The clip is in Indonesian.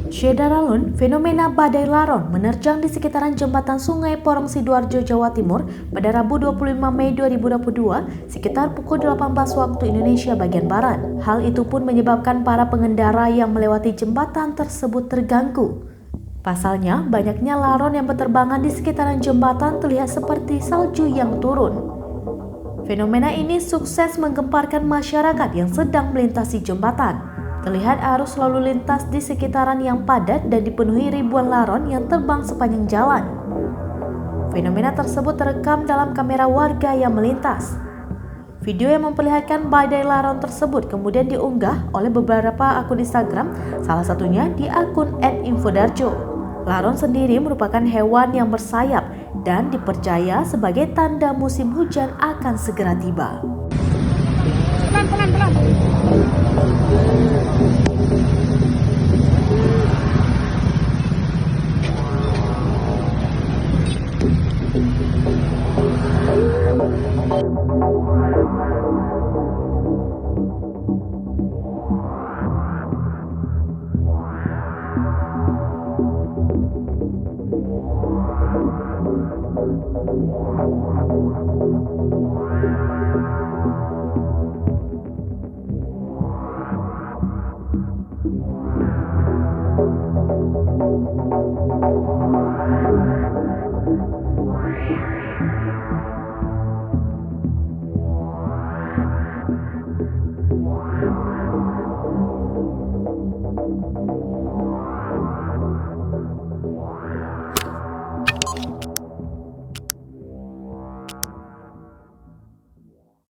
Syederalun, fenomena badai laron menerjang di sekitaran jembatan Sungai Porong Sidoarjo, Jawa Timur pada Rabu 25 Mei 2022 sekitar pukul 18 waktu Indonesia bagian Barat. Hal itu pun menyebabkan para pengendara yang melewati jembatan tersebut terganggu. Pasalnya, banyaknya laron yang berterbangan di sekitaran jembatan terlihat seperti salju yang turun. Fenomena ini sukses menggemparkan masyarakat yang sedang melintasi jembatan. Terlihat arus lalu lintas di sekitaran yang padat dan dipenuhi ribuan laron yang terbang sepanjang jalan. Fenomena tersebut terekam dalam kamera warga yang melintas. Video yang memperlihatkan badai laron tersebut kemudian diunggah oleh beberapa akun Instagram, salah satunya di akun @infodarjo. Laron sendiri merupakan hewan yang bersayap dan dipercaya sebagai tanda musim hujan akan segera tiba. Pelan.